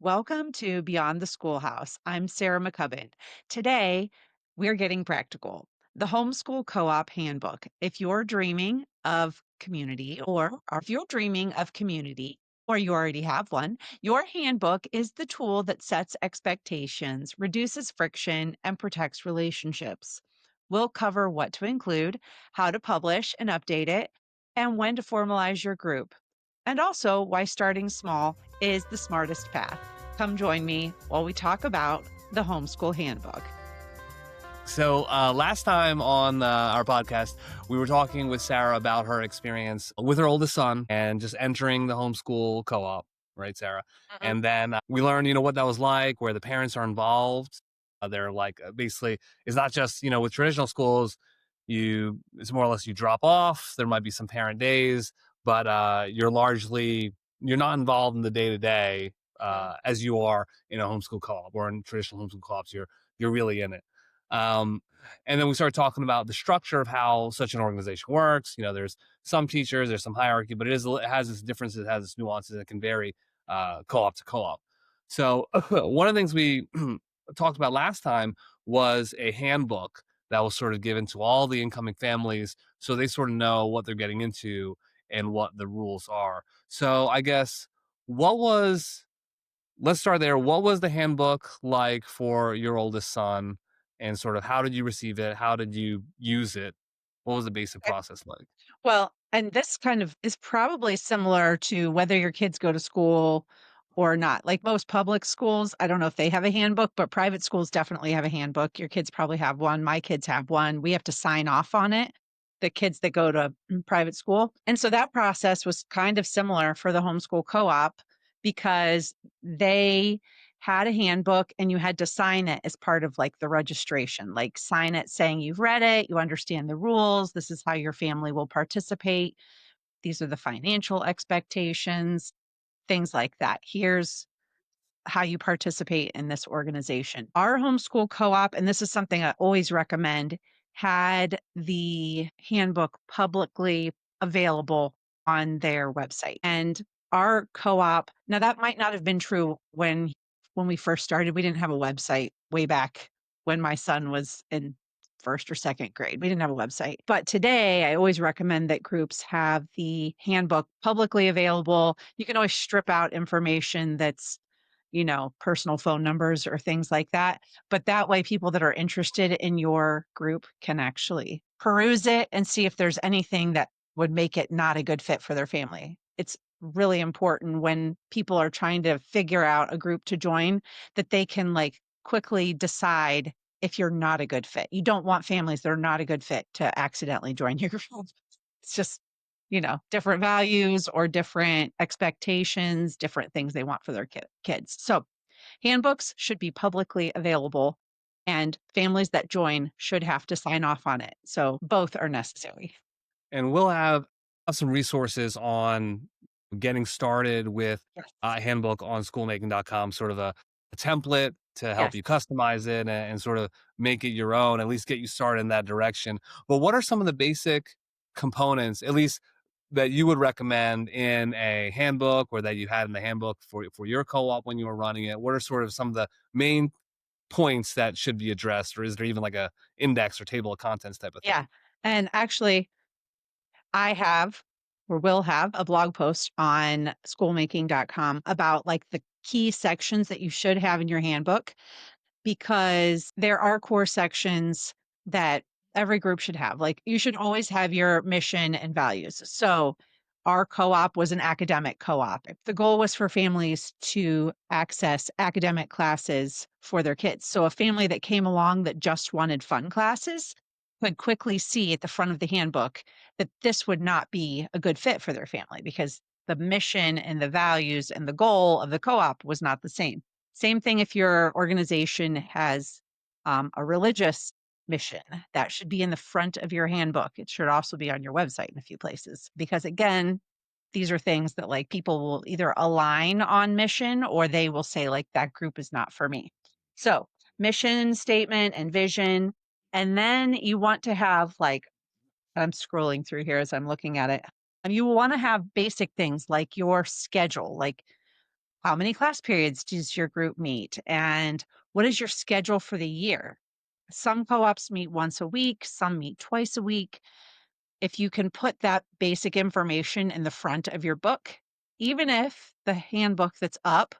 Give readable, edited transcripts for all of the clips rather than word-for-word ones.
Welcome to Beyond the Schoolhouse. I'm Sarah McCubbin. Today, we're getting practical. The Homeschool Co-op Handbook. If you're dreaming of community, or if you're dreaming of community, or you already have one, your handbook is the tool that sets expectations, reduces friction, and protects relationships. We'll cover what to include, how to publish and update it, and when to formalize your group. And also why starting small is the smartest path. Come join me while we talk about the Homeschool Handbook. So last time on our podcast, we were talking with Sarah about her experience with her oldest son and just entering the homeschool co-op, right, Sarah? And then we learned, what that was like, where the parents are involved. They're like, basically, it's not just, with traditional schools, it's more or less you drop off. There might be some parent days, but you're not involved in the day-to-day as you are in a homeschool co-op or in traditional homeschool co-ops. You're really in it. And then we started talking about the structure of how such an organization works. There's some teachers, there's some hierarchy, but it has its differences, it has its nuances, it can vary co-op to co-op. So one of the things we talked about last time was a handbook that was sort of given to all the incoming families so they sort of know what they're getting into and what the rules are. So I guess let's start there. What was the handbook like for your oldest son? And sort of how did you receive it? How did you use it? What was the basic process like? Well, and this kind of is probably similar to whether your kids go to school or not. Like most public schools, I don't know if they have a handbook, but private schools definitely have a handbook. Your kids probably have one. My kids have one. We have to sign off on it, the kids that go to private school. And so that process was kind of similar for the homeschool co-op because they had a handbook and you had to sign it as part of like the registration, like sign it saying you've read it, you understand the rules, this is how your family will participate, these are the financial expectations, things like that. Here's how you participate in this organization. Our homeschool co-op, and this is something I always recommend, had the handbook publicly available on their website. And our co-op, now that might not have been true when we first started. We didn't have a website way back when my son was in first or second grade. We didn't have a website. But today, I always recommend that groups have the handbook publicly available. You can always strip out information that's personal phone numbers or things like that. But that way, people that are interested in your group can actually peruse it and see if there's anything that would make it not a good fit for their family. It's really important when people are trying to figure out a group to join that they can like quickly decide if you're not a good fit. You don't want families that are not a good fit to accidentally join your group. It's just different values or different expectations, different things they want for their kids. So handbooks should be publicly available and families that join should have to sign off on it. So both are necessary. And we'll have some resources on getting started with Yes. a handbook on schoolmaking.com, sort of a template to help Yes. you customize it and sort of make it your own, at least get you started in that direction. But what are some of the basic components, at least that you would recommend in a handbook or that you had in the handbook for your co-op when you were running it? What are sort of some of the main points that should be addressed? Or is there even like a index or table of contents type of Yeah. thing? And actually, I have or will have a blog post on schoolmaking.com about like the key sections that you should have in your handbook, because there are core sections that every group should have. Like you should always have your mission and values. So our co-op was an academic co-op. The goal was for families to access academic classes for their kids. So a family that came along that just wanted fun classes could quickly see at the front of the handbook that this would not be a good fit for their family because the mission and the values and the goal of the co-op was not the same. Same thing if your organization has a religious mission, that should be in the front of your handbook. It should also be on your website in a few places, because again, these are things that like people will either align on mission or they will say like that group is not for me. So mission statement and vision. And then you want to have like, I'm scrolling through here as I'm looking at it. And you want to have basic things like your schedule, like How many class periods does your group meet? And what is your schedule for the year? Some co ops meet once a week, some meet twice a week. If you can put that basic information in the front of your book, even if the handbook that's up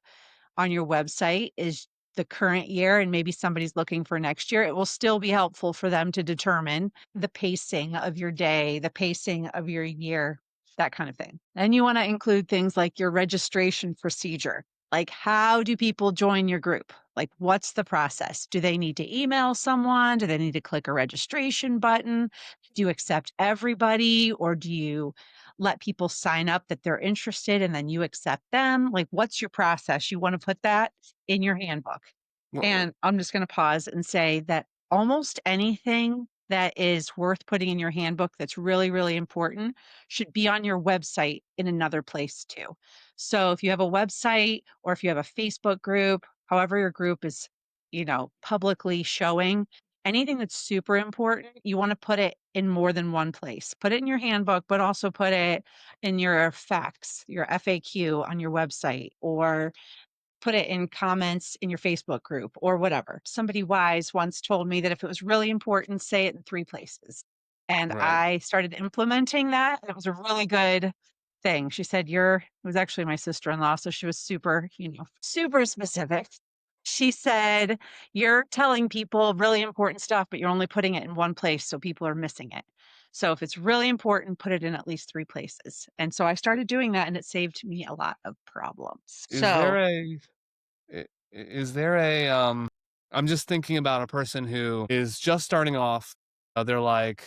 on your website is the current year and maybe somebody's looking for next year, it will still be helpful for them to determine the pacing of your day, the pacing of your year, that kind of thing. And you want to include things like your registration procedure. Like, how do people join your group? Like, what's the process? Do they need to email someone? Do they need to click a registration button? Do you accept everybody, or do you let people sign up that they're interested and then you accept them? Like, what's your process? You want to put that in your handbook. Well, And I'm just going to pause and say that almost anything that is worth putting in your handbook that's really, really important should be on your website in another place too. So if you have a website or if you have a Facebook group, however your group is, publicly showing anything that's super important, you want to put it in more than one place. Put it in your handbook, but also put it in your facts, your FAQ on your website, or put it in comments in your Facebook group or whatever. Somebody wise once told me that if it was really important, say it in three places. And right. I started implementing that. And it was a really good thing. She said, it was actually my sister in law. So she was super, super specific. She said, you're telling people really important stuff, but you're only putting it in one place. So people are missing it. So if it's really important, put it in at least three places. And so I started doing that and it saved me a lot of problems. Is there So a is there a I'm just thinking about a person who is just starting off. They're like,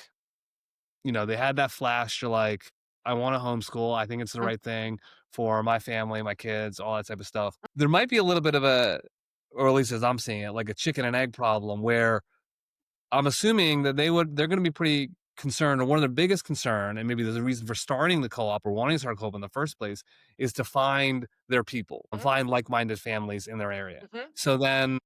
they had that flash. You're like, I want to homeschool. I think it's the right thing for my family, my kids, all that type of stuff. There might be a little bit of or at least as I'm seeing it, like a chicken and egg problem where I'm assuming that they're going to be pretty concerned, or one of their biggest concern, and maybe there's a reason for starting the co-op or wanting to start a co-op in the first place, is to find their people and find like-minded families in their area. Mhm. So then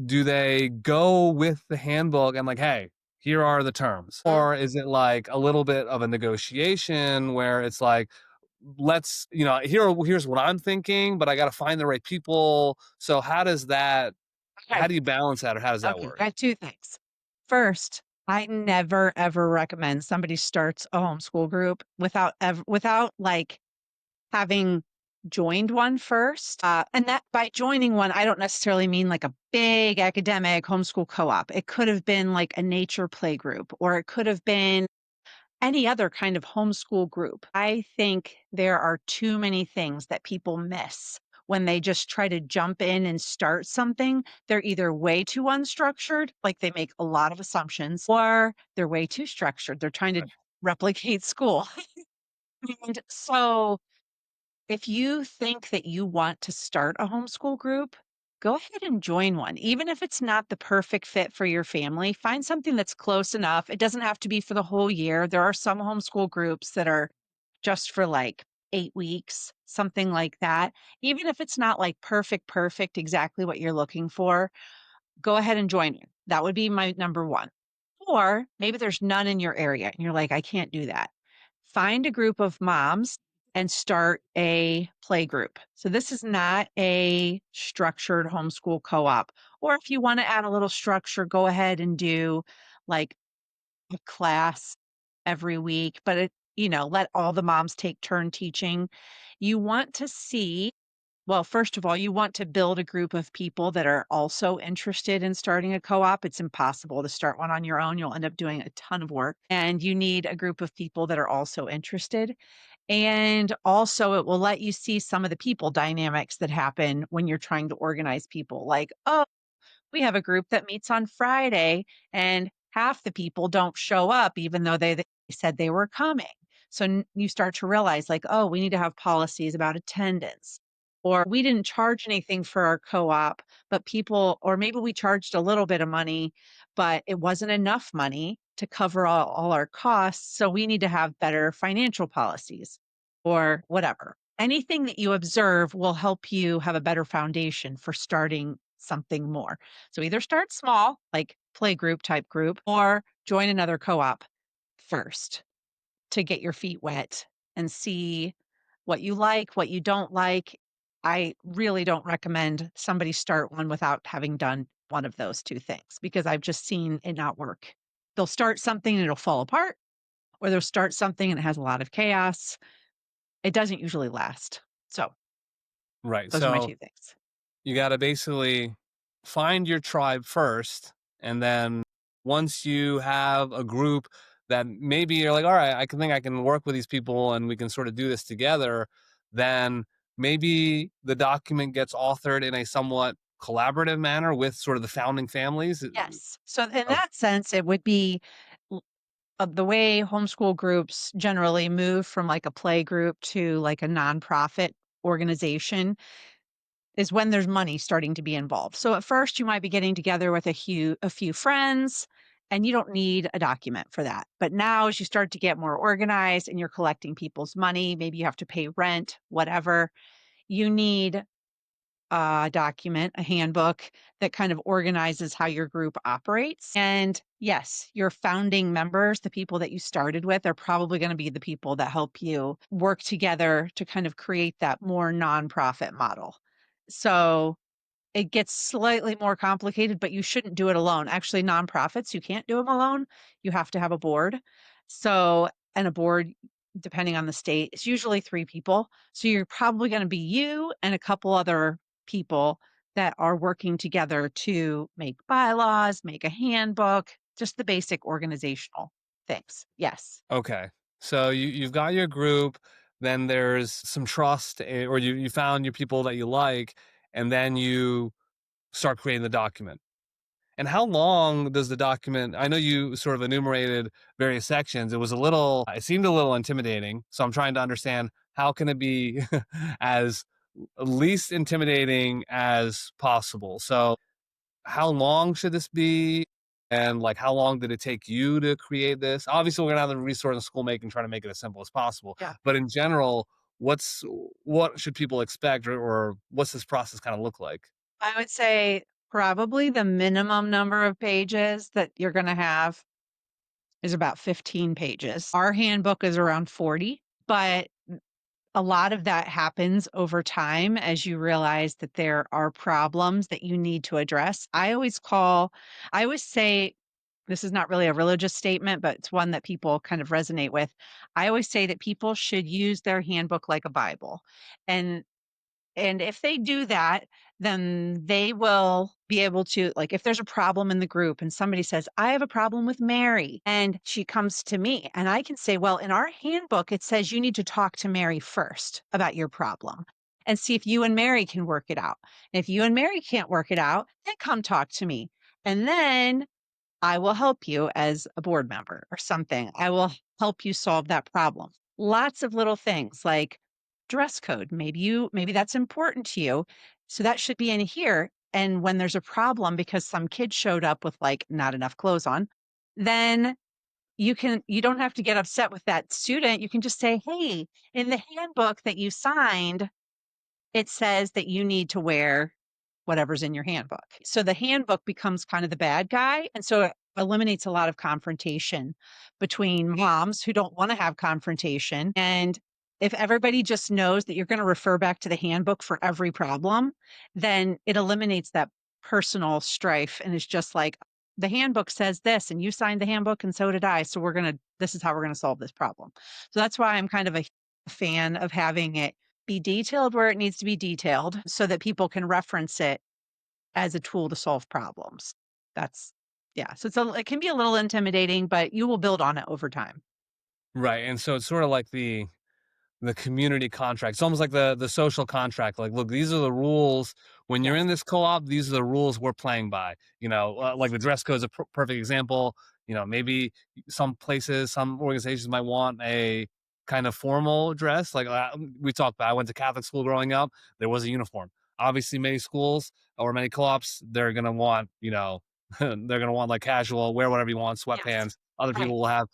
do they go with the handbook and like, hey, here are the terms? Mm. Or is it like a little bit of a negotiation where it's like, let's, here's what I'm thinking, but I got to find the right people. So how Okay. do you balance that, or how does that Okay. work? Got two things. First, I never ever recommend somebody starts a homeschool group without like having joined one first. And that by joining one, I don't necessarily mean like a big academic homeschool co-op. It could have been like a nature play group, or it could have been any other kind of homeschool group. I think there are too many things that people miss when they just try to jump in and start something. They're either way too unstructured, like they make a lot of assumptions, or they're way too structured. They're trying to replicate school. And so if you think that you want to start a homeschool group, go ahead and join one. Even if it's not the perfect fit for your family, find something that's close enough. It doesn't have to be for the whole year. There are some homeschool groups that are just for like 8 weeks, something like that. Even if it's not like perfect, exactly what you're looking for, go ahead and join it. That would be my number one. Or maybe there's none in your area and you're like, I can't do that. Find a group of moms and start a play group. So this is not a structured homeschool co-op. Or if you want to add a little structure, go ahead and do like a class every week, but let all the moms take turn teaching. You want to see well, first of all, you want to build a group of people that are also interested in starting a co-op. It's impossible to start one on your own. You'll end up doing a ton of work. And you need a group of people that are also interested. And also, it will let you see some of the people dynamics that happen when you're trying to organize people. Like, oh, we have a group that meets on Friday and half the people don't show up, even though they said they were coming. So you start to realize, like, oh, we need to have policies about attendance. Or we didn't charge anything for our co op, but people, or maybe we charged a little bit of money, but it wasn't enough money to cover all our costs. So we need to have better financial policies or whatever. Anything that you observe will help you have a better foundation for starting something more. So either start small, like play group type group, or join another co op first to get your feet wet and see what you like, what you don't like. I really don't recommend somebody start one without having done one of those 2 things because I've just seen it not work. They'll start something and it'll fall apart, or they'll start something and it has a lot of chaos. It doesn't usually last. So, Right. those are my So 2 things. you got to basically find your tribe first. And then once you have a group that maybe you're like, all right, I can think I can work with these people and we can sort of do this together, then maybe the document gets authored in a somewhat collaborative manner with sort of the founding families. Yes. So in Oh, that sense, it would be the way homeschool groups generally move from like a play group to like a nonprofit organization is when there's money starting to be involved. So at first you might be getting together with a few friends and you don't need a document for that. But now as you start to get more organized and you're collecting people's money, maybe you have to pay rent, whatever, you need a document, a handbook that kind of organizes how your group operates. And yes, your founding members, the people that you started with, are probably going to be the people that help you work together to kind of create that more nonprofit model. So it gets slightly more complicated, but you shouldn't do it alone. Actually, nonprofits, you can't do them alone. You have to have a board. So, and a board, depending on the state, it's usually 3 people. So you're probably going to be you and a couple other people that are working together to make bylaws, make a handbook, just the basic organizational things. Yes. okay. So you've got your group, then there's some trust, or you found your people that you like, and then you start creating the document. And how long does the document, I know you sort of enumerated various sections. It seemed a little intimidating. So I'm trying to understand how can it be as least intimidating as possible. So how long should this be? And like, how long did it take you to create this? Obviously, we're gonna have the resource in school making, trying to make it as simple as possible. Yeah. But in general, what should people expect, or what's this process kind of look like? I would say probably the minimum number of pages that you're going to have is about 15 pages. Our handbook is around 40, but a lot of that happens over time as you realize that there are problems that you need to address. I always say, this is not really a religious statement, but it's one that people kind of resonate with. I always say that people should use their handbook like a Bible. And if they do that, then they will be able to, like, if there's a problem in the group and somebody says, I have a problem with Mary, and she comes to me, and I can say, well, in our handbook, it says you need to talk to Mary first about your problem and see if you and Mary can work it out. And if you and Mary can't work it out, then come talk to me. And then I will help you as a board member or something. I will help you solve that problem. Lots of little things like dress code. Maybe that's important to you. So that should be in here. And when there's a problem because some kid showed up with like not enough clothes on, then you don't have to get upset with that student. You can just say, "Hey, in the handbook that you signed, it says that you need to wear whatever's in your handbook." So the handbook becomes kind of the bad guy. And so it eliminates a lot of confrontation between moms who don't want to have confrontation. And if everybody just knows that you're going to refer back to the handbook for every problem, then it eliminates that personal strife. And it's just like, the handbook says this, and you signed the handbook, and so did I. So this is how we're going to solve this problem. So that's why I'm kind of a fan of having it be detailed where it needs to be detailed so that people can reference it as a tool to solve problems. That's yeah. So it can be a little intimidating, but you will build on it over time. Right. And so it's sort of like the community contract. It's almost like the social contract. Like, look, these are the rules. When you're Yes. in this co-op, these are the rules we're playing by. Like the dress code is a perfect example. Maybe some places, some organizations might want a kind of formal dress. Like we talked about, I went to Catholic school growing up. There was a uniform. Obviously, many schools or many co-ops, they're gonna want, they're gonna want like casual, wear whatever you want, Yes. sweatpants. Other Right. people will have,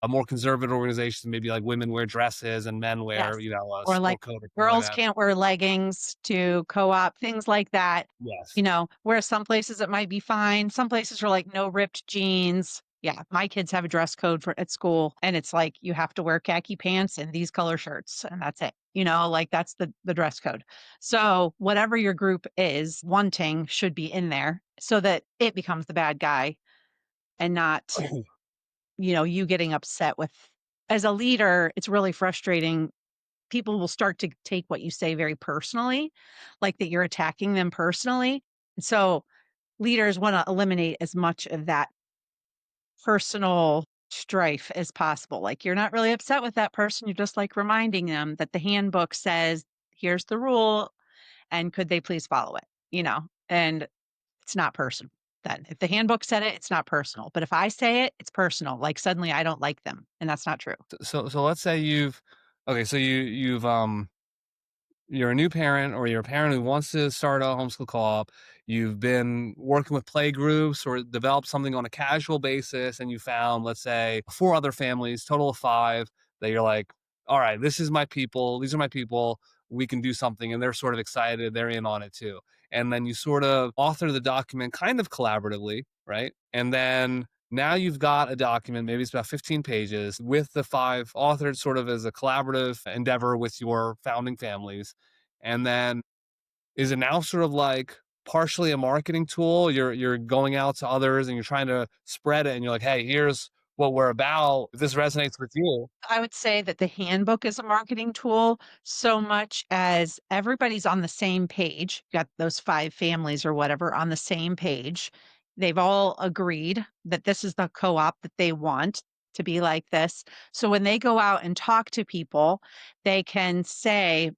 a more conservative organization, maybe like women wear dresses and men wear, Yes. a Or like sport coat or something like girls that. can't wear leggings to co-op, things like that. Yes. Where some places it might be fine. Some places are like no ripped jeans. Yeah, my kids have a dress code for at school, and it's like you have to wear khaki pants and these color shirts, and that's it. like that's the dress code. So whatever your group is wanting should be in there so that it becomes the bad guy and not, you getting upset with. As a leader, it's really frustrating. People will start to take what you say very personally, like that you're attacking them personally. So leaders want to eliminate as much of that personal strife as possible. Like you're not really upset with that person. You're just like reminding them that the handbook says, here's the rule and could they please follow it? And it's not personal. Then if the handbook said it, it's not personal. But if I say it, it's personal. Like suddenly I don't like them. And that's not true. So let's say you're a new parent or you're a parent who wants to start a homeschool co-op. You've been working with play groups or developed something on a casual basis, and you found, let's say, 4 other families, total of 5, that you're like, all right, this is my people. These are my people. We can do something. And they're sort of excited. They're in on it too. And then you sort of author the document kind of collaboratively, right? And then now you've got a document, maybe it's about 15 pages, with the 5 authored sort of as a collaborative endeavor with your founding families. And then is it now sort of like partially a marketing tool? You're going out to others and you're trying to spread it and you're like, hey, here's what we're about. If this resonates with you. I would say that the handbook is a marketing tool so much as everybody's on the same page. You got those 5 families or whatever on the same page. They've all agreed that this is the co-op that they want to be like this. So when they go out and talk to people, they can say,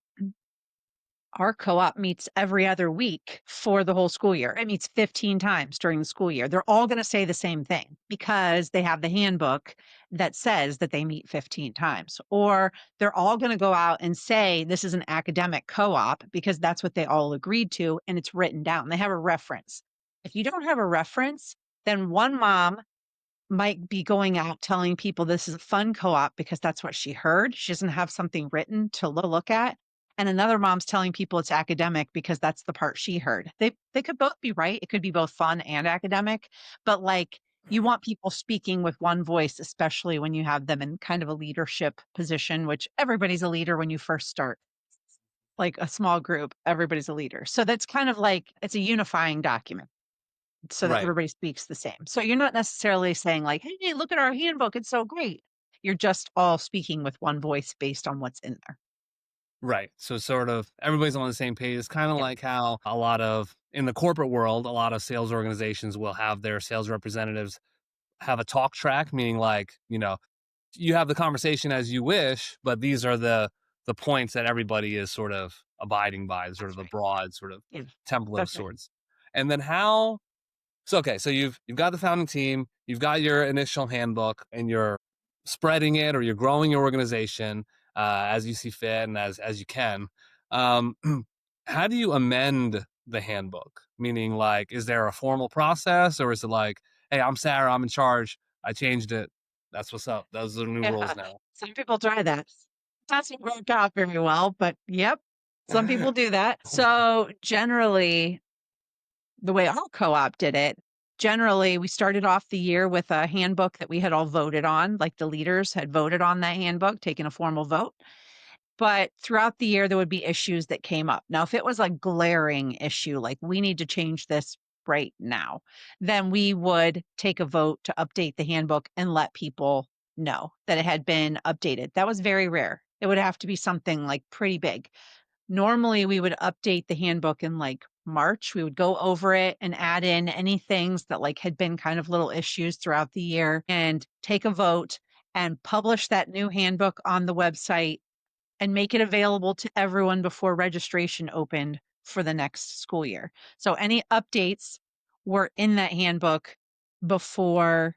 our co-op meets every other week for the whole school year. It meets 15 times during the school year. They're all going to say the same thing because they have the handbook that says that they meet 15 times. Or they're all going to go out and say this is an academic co-op because that's what they all agreed to and it's written down. They have a reference. If you don't have a reference, then one mom might be going out telling people this is a fun co-op because that's what she heard. She doesn't have something written to look at. And another mom's telling people it's academic because that's the part she heard. They could both be right. It could be both fun and academic, but like you want people speaking with one voice, especially when you have them in kind of a leadership position, which everybody's a leader when you first start. Like a small group, everybody's a leader. So that's kind of like it's a unifying document so that Right. everybody speaks the same. So you're not necessarily saying like, "Hey, look at our handbook. It's so great." You're just all speaking with one voice based on what's in there. Right. So sort of everybody's on the same page. It's kind of Yeah. like how a lot of in the corporate world, a lot of sales organizations will have their sales representatives have a talk track, meaning like, you have the conversation as you wish, but these are the points that everybody is sort of abiding by, sort That's of a right. broad sort of Yeah. template of That's right. sorts. And then how so okay, so you've got the founding team, you've got your initial handbook, and you're spreading it or you're growing your organization as you see fit and as you can. Um, how do you amend the handbook? Meaning, like, is there a formal process, or is it like, hey, I'm Sarah, I'm in charge, I changed it, that's what's up, those are the new rules Yeah. now. Some people try that. Doesn't work out very well, but yep, some people do that. So generally, the way our co-op did it, generally we started off the year with a handbook that we had all voted on, like the leaders had voted on that handbook, taken a formal vote. But throughout the year, there would be issues that came up. Now, if it was a glaring issue, like we need to change this right now, then we would take a vote to update the handbook and let people know that it had been updated. That was very rare. It would have to be something like pretty big. Normally, we would update the handbook in like March. We would go over it and add in any things that like had been kind of little issues throughout the year and take a vote and publish that new handbook on the website and make it available to everyone before registration opened for the next school year. So any updates were in that handbook before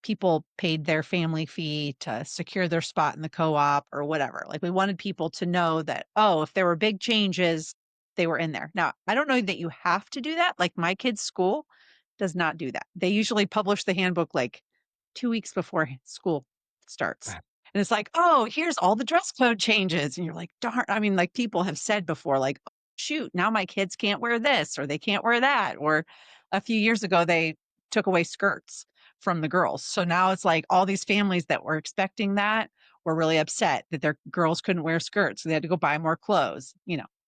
people paid their family fee to secure their spot in the co-op or whatever. Like we wanted people to know that, oh, if there were big changes, they were in there. Now, I don't know that you have to do that. Like my kids' school does not do that. They usually publish the handbook like 2 weeks before school starts. And it's like, oh, here's all the dress code changes. And you're like, darn. I mean, like people have said before, like, "Oh, shoot, now my kids can't wear this or they can't wear that. Or a few years ago, they took away skirts from the girls. So now it's like all these families that were expecting that were really upset that their girls couldn't wear skirts. So they had to go buy more clothes,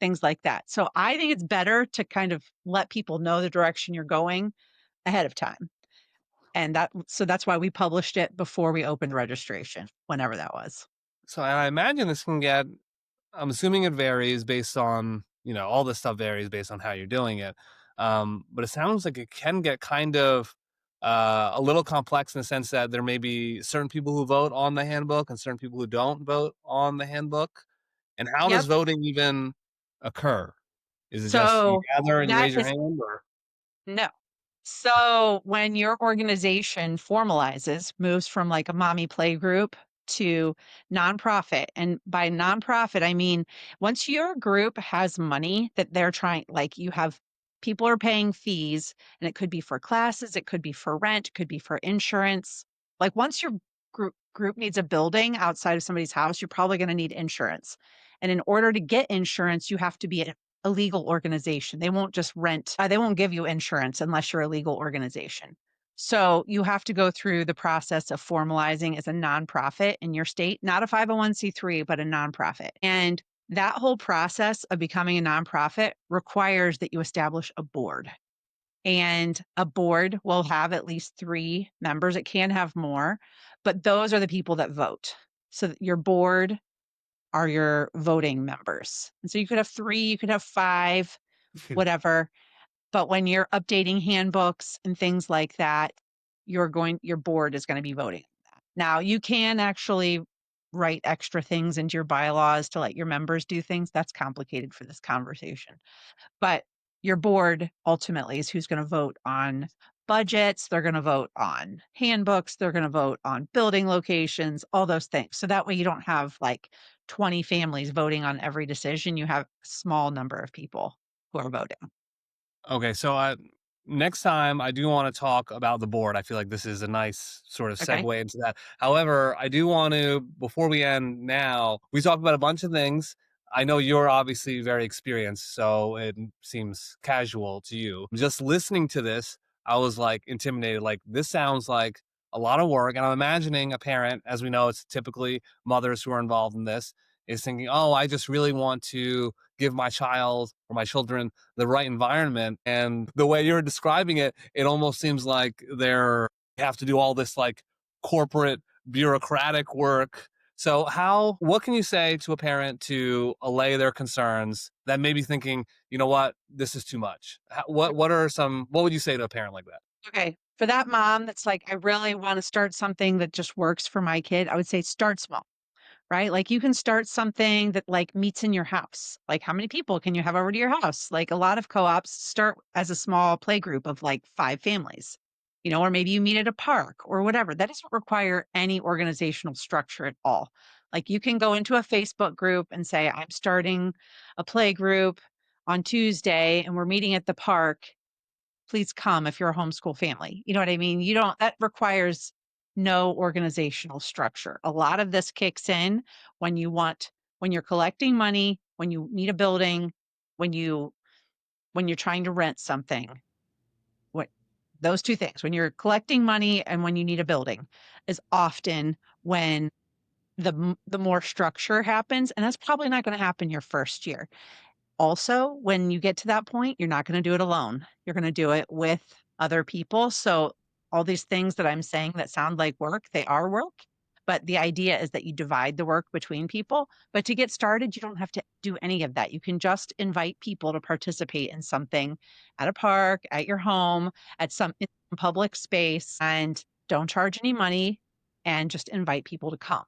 things like that. So I think it's better to kind of let people know the direction you're going ahead of time. And that's why we published it before we opened registration, whenever that was. So I imagine this can get, I'm assuming it varies based on, all this stuff varies based on how you're doing it. But it sounds like it can get kind of a little complex in the sense that there may be certain people who vote on the handbook and certain people who don't vote on the handbook. And how does Yep. voting even occur? Is it just you So gather and you that raise your is hand, or? no. So when your organization formalizes, moves from like a mommy play group to nonprofit, and by nonprofit, I mean once your group has money that they're trying, like you have people are paying fees, and it could be for classes, it could be for rent, it could be for insurance. Like once your group needs a building outside of somebody's house, you're probably going to need insurance. And in order to get insurance, you have to be a legal organization. They won't just rent, they won't give you insurance unless you're a legal organization. So you have to go through the process of formalizing as a nonprofit in your state, not a 501c3, but a nonprofit. And that whole process of becoming a nonprofit requires that you establish a board. And a board will have at least 3 members. It can have more, but those are the people that vote. So that your board are your voting members. And so you could have 3, you could have 5, whatever. But when you're updating handbooks and things like that, your board is going to be voting on that. Now, you can actually write extra things into your bylaws to let your members do things. That's complicated for this conversation. But your board ultimately is who's going to vote on budgets. They're going to vote on handbooks. They're going to vote on building locations, all those things. So that way you don't have like 20 families voting on every decision. You have a small number of people who are voting. Okay, so next time I do want to talk about the board. I feel like this is a nice sort of Okay. segue into that. However, I do want to, before we end now, we talked about a bunch of things. I know you're obviously very experienced, so it seems casual to you. Just listening to this, I was like intimidated. Like, this sounds like a lot of work. And I'm imagining a parent, as we know, it's typically mothers who are involved in this, is thinking, oh, I just really want to give my child or my children the right environment. And the way you're describing it, it almost seems like they have to do all this like corporate bureaucratic work. So what can you say to a parent to allay their concerns that may be thinking, you know what, this is too much? What would you say to a parent like that? Okay. For that mom that's like, I really want to start something that just works for my kid, I would say start small. Right? Like you can start something that like meets in your house. Like how many people can you have over to your house? Like a lot of co-ops start as a small play group of like 5 families, or maybe you meet at a park or whatever. That doesn't require any organizational structure at all. Like you can go into a Facebook group and say, I'm starting a play group on Tuesday and we're meeting at the park. Please come if you're a homeschool family. You know what I mean? That requires no organizational structure. A lot of this kicks in when when you're collecting money, when you need a building, when you're trying to rent something. What those 2 things, when you're collecting money and when you need a building is often when the more structure happens. And that's probably not going to happen your first year. Also, when you get to that point, you're not going to do it alone. You're going to do it with other people. So, all these things that I'm saying that sound like work, they are work. But the idea is that you divide the work between people. But to get started, you don't have to do any of that. You can just invite people to participate in something at a park, at your home, at some public space, and don't charge any money and just invite people to come.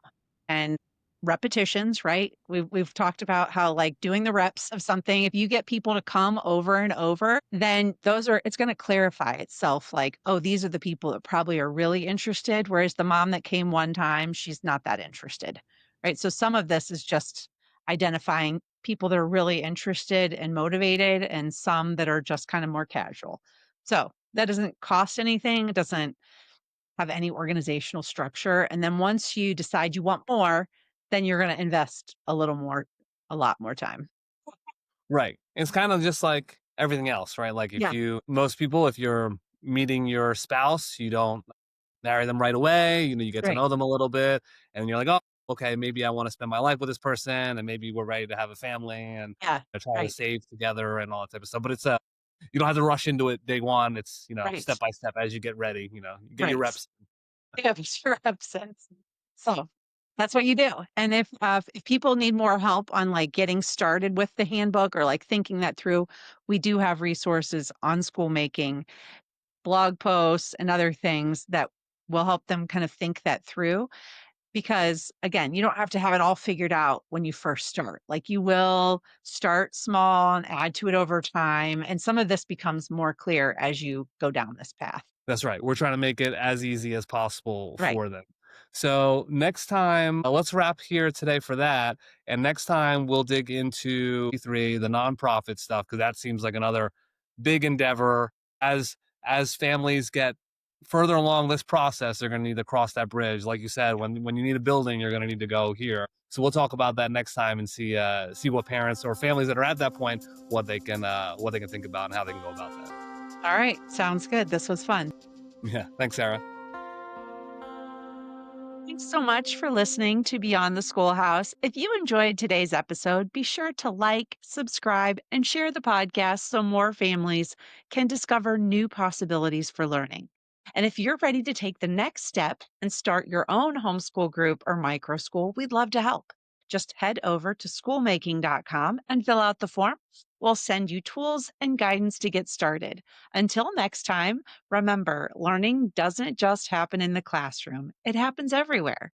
And repetitions, right? We've talked about how like doing the reps of something, if you get people to come over and over, then it's going to clarify itself like, oh, these are the people that probably are really interested. Whereas the mom that came one time, she's not that interested. Right. So some of this is just identifying people that are really interested and motivated and some that are just kind of more casual. So that doesn't cost anything. It doesn't have any organizational structure. And then once you decide you want more, then you're going to invest a lot more time. Right. It's kind of just like everything else, right? Like Yeah. most people, if you're meeting your spouse, you don't marry them right away. You get to Right. know them a little bit and you're like, oh, okay, maybe I want to spend my life with this person, and maybe we're ready to have a family and Yeah. try to Right. save together and all that type of stuff. But it's a you don't have to rush into it day one. It's Right. step by step as you get ready. You get your Right. reps. Yeah, sure absence. So that's what you do. And if people need more help on like getting started with the handbook or like thinking that through, we do have resources on school making, blog posts, and other things that will help them kind of think that through. Because again, you don't have to have it all figured out when you first start. Like you will start small and add to it over time. And some of this becomes more clear as you go down this path. That's right. We're trying to make it as easy as possible Right. for them. So next time, let's wrap here today for that. And next time we'll dig into three, the nonprofit stuff, because that seems like another big endeavor. As families get further along this process, they're going to need to cross that bridge. Like you said, when you need a building, you're going to need to go here. So we'll talk about that next time and see what parents or families that are at that point what they can think about and how they can go about that. All right. Sounds good. This was fun. Yeah. Thanks, Sarah. Thanks so much for listening to Beyond the Schoolhouse. If you enjoyed today's episode, be sure to like, subscribe, and share the podcast so more families can discover new possibilities for learning. And if you're ready to take the next step and start your own homeschool group or micro school, we'd love to help. Just head over to schoolmaking.com and fill out the form. We'll send you tools and guidance to get started. Until next time, remember, learning doesn't just happen in the classroom, it happens everywhere.